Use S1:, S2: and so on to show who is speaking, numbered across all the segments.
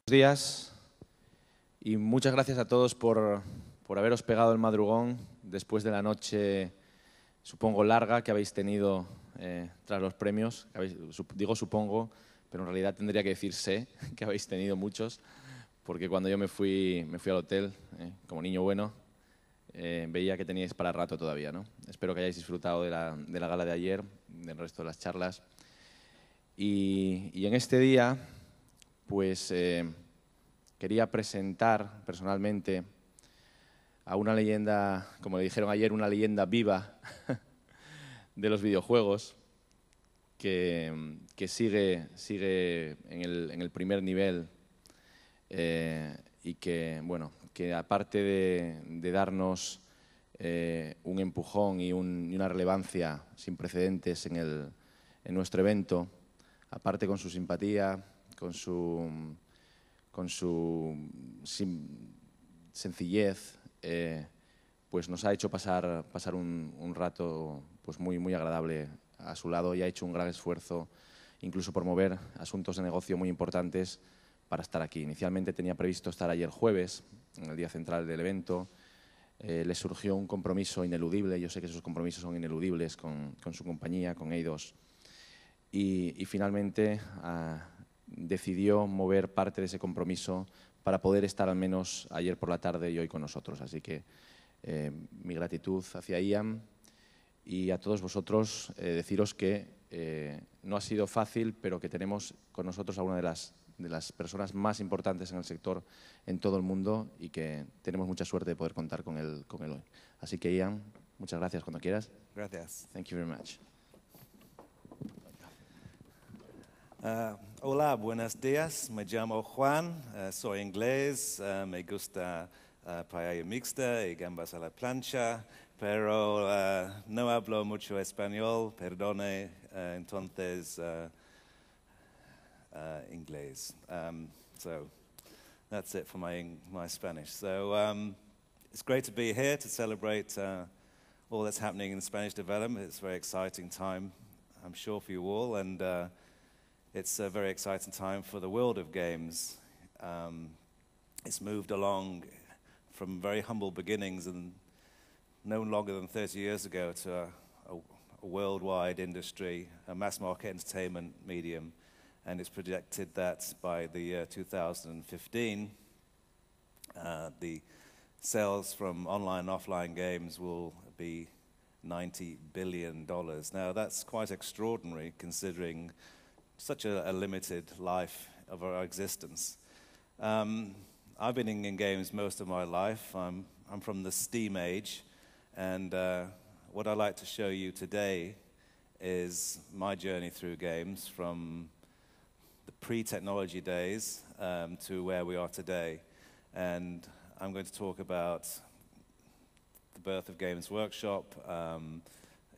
S1: Días y muchas gracias a todos por haberos pegado el madrugón después de la noche, supongo, larga que habéis tenido tras los premios. Digo supongo, pero en realidad tendría que decir sé que habéis tenido muchos, porque cuando yo me fui al hotel, como niño bueno, veía que teníais para rato todavía, ¿no? Espero que hayáis disfrutado de la gala de ayer, del resto de las charlas. Y en este día, pues quería presentar personalmente a una leyenda, como le dijeron ayer, una leyenda viva de los videojuegos, que sigue en el primer nivel y que, bueno, que aparte de darnos un empujón y una relevancia sin precedentes en nuestro evento, aparte con su simpatía, con su sencillez, pues nos ha hecho pasar un rato pues muy agradable a su lado y ha hecho un gran esfuerzo incluso por mover asuntos de negocio muy importantes para estar aquí. Inicialmente tenía previsto estar ayer jueves, en el día central del evento. Le surgió un compromiso ineludible, yo sé que esos compromisos son ineludibles con su compañía, con Eidos, y finalmente decidió mover parte de ese compromiso para poder estar al menos ayer por la tarde y hoy con nosotros. Así que mi gratitud hacia Ian y a todos vosotros, deciros que no ha sido fácil, pero que tenemos con nosotros a una de las personas más importantes en el sector en todo el mundo y que tenemos mucha suerte de poder contar con él hoy. Así que Ian, muchas gracias cuando quieras.
S2: Gracias.
S1: Thank you very much.
S2: Hola, buenos días. Me llamo Juan, soy inglés, me gusta paella mixta y gambas a la plancha, pero no hablo mucho español, perdone, entonces inglés. So that's it for my Spanish. So it's great to be here to celebrate all that's happening in Spanish development. It's a very exciting time, I'm sure, for you all, and it's a very exciting time for the world of games. It's moved along from very humble beginnings and no longer than 30 years ago to a worldwide industry, a mass market entertainment medium, and it's projected that by the year 2015, the sales from online and offline games will be $90 billion. Now, that's quite extraordinary considering such a limited life of our existence. I've been in games most of my life. I'm from the Steam age, and what I'd like to show you today is my journey through games from the pre-technology days to where we are today. And I'm going to talk about the birth of Games Workshop,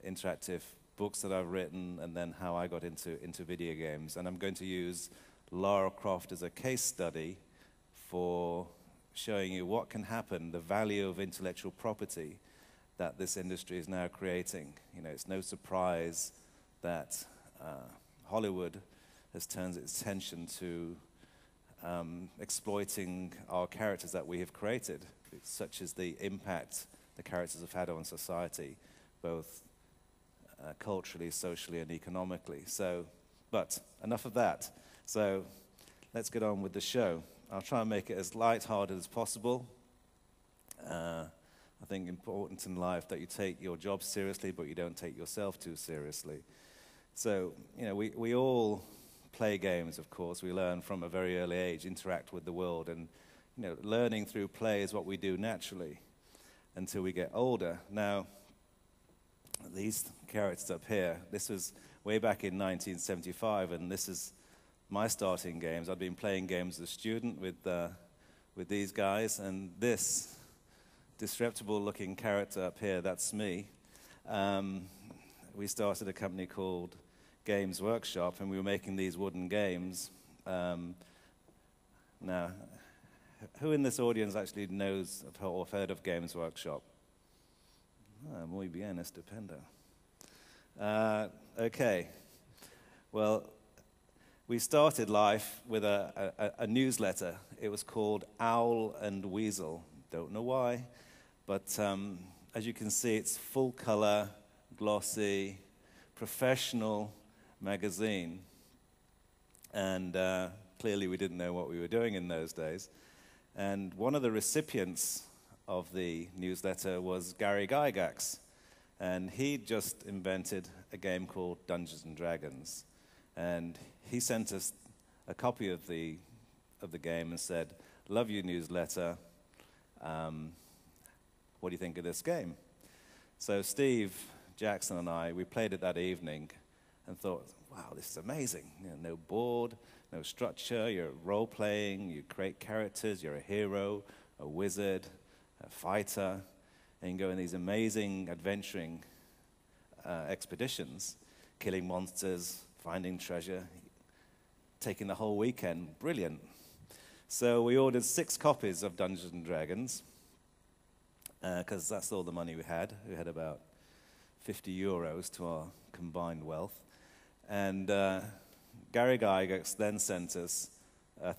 S2: interactive books that I've written, and then how I got into video games. And I'm going to use Lara Croft as a case study for showing you what can happen, the value of intellectual property that this industry is now creating. You know, it's no surprise that Hollywood has turned its attention to exploiting our characters that we have created, such as the impact the characters have had on society, both culturally, socially, and economically. So, but enough of that. So let's get on with the show. I'll try and make it as light-hearted as possible. I think important in life that you take your job seriously, but you don't take yourself too seriously. So, you know, we all play games, of course. We learn from a very early age, interact with the world, and, you know, learning through play is what we do naturally until we get older. Now, these characters up here, this was way back in 1975, and this is my starting games. I'd been playing games as a student with these guys, and this disreputable-looking character up here, that's me. We started a company called Games Workshop, and we were making these wooden games. Now, who in this audience actually knows or heard of Games Workshop? Muy bien, estupendo. Okay. Well, we started life with a newsletter. It was called Owl and Weasel. Don't know why, but as you can see, it's full color, glossy, professional magazine. And clearly we didn't know what we were doing in those days. And one of the recipients of the newsletter was Gary Gygax. And he just invented a game called Dungeons and Dragons. And he sent us a copy of the game and said, "Love your newsletter. What do you think of this game?" So Steve Jackson and I, we played it that evening and thought, wow, this is amazing. You know, no board, no structure, you're role-playing, you create characters, you're a hero, a wizard, a fighter, and you can go on these amazing adventuring expeditions, killing monsters, finding treasure, taking the whole weekend. Brilliant. So we ordered 6 copies of Dungeons and Dragons, because that's all the money we had. We had about 50 euros to our combined wealth. And Gary Gygax then sent us a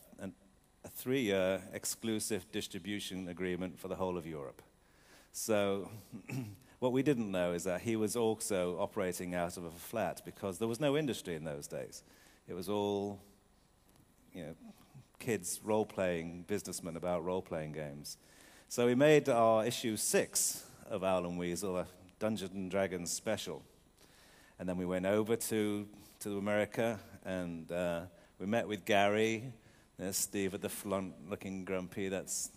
S2: 3-year exclusive distribution agreement for the whole of Europe. So what we didn't know is that he was also operating out of a flat, because there was no industry in those days. It was all, you know, kids role-playing, businessmen about role-playing games. So we made our issue 6 of Owl and Weasel a Dungeons and Dragons special. And then we went over to America, and we met with Gary. There's Steve at the front looking grumpy. That's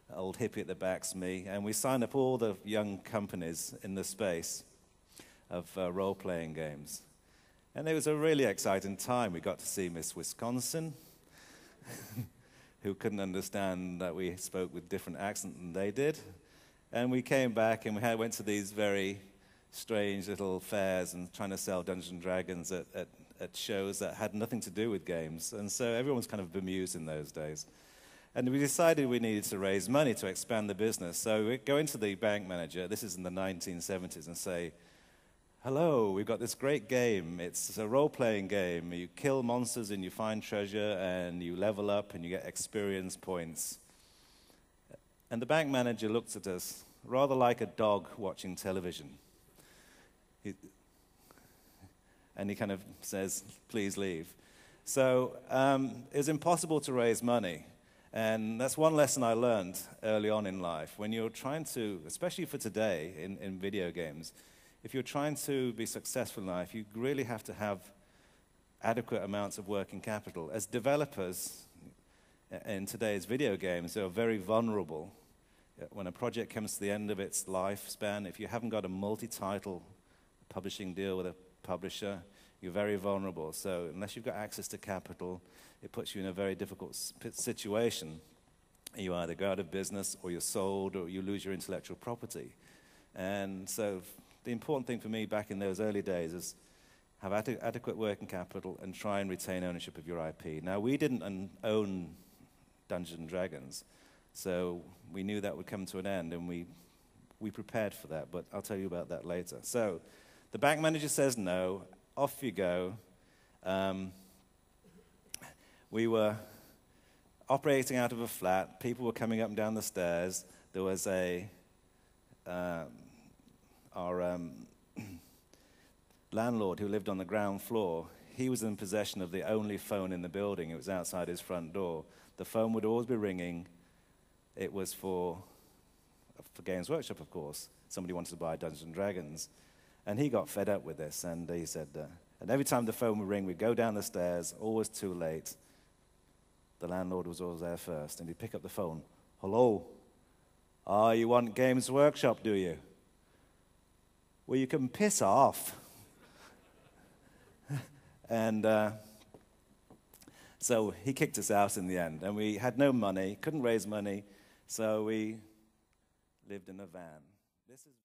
S2: the old hippie at the back's me. And we signed up all the young companies in the space of role-playing games. And it was a really exciting time. We got to see Miss Wisconsin, who couldn't understand that we spoke with different accent than they did. And we came back and we went to these very strange little fairs and trying to sell Dungeons and Dragons at shows that had nothing to do with games. And so everyone was kind of bemused in those days. And we decided we needed to raise money to expand the business. So we go into the bank manager, this is in the 1970s, and say, "Hello, we've got this great game. It's a role-playing game. You kill monsters and you find treasure and you level up and you get experience points." And the bank manager looks at us rather like a dog watching television. And he kind of says, "Please leave." So it was impossible to raise money. And that's one lesson I learned early on in life. When you're trying to, especially for today in video games, if you're trying to be successful in life, you really have to have adequate amounts of working capital. As developers in today's video games, they're very vulnerable. When a project comes to the end of its lifespan, if you haven't got a multi-title publishing deal with a publisher, you're very vulnerable. So unless you've got access to capital, it puts you in a very difficult situation. You either go out of business, or you're sold, or you lose your intellectual property. And so the important thing for me back in those early days is have adequate working capital and try and retain ownership of your IP. Now, we didn't own Dungeons and Dragons, so we knew that would come to an end, and we prepared for that, but I'll tell you about that later. So the bank manager says no, off you go. We were operating out of a flat. People were coming up and down the stairs. There was our landlord who lived on the ground floor. He was in possession of the only phone in the building. It was outside his front door. The phone would always be ringing. It was for Games Workshop, of course. Somebody wanted to buy Dungeons and Dragons. And he got fed up with this, and he said, and every time the phone would ring, we'd go down the stairs, always too late. The landlord was always there first, and he'd pick up the phone. "Hello? You want Games Workshop, do you? Well, you can piss off." And so he kicked us out in the end, and we had no money, couldn't raise money, so we lived in a van. This is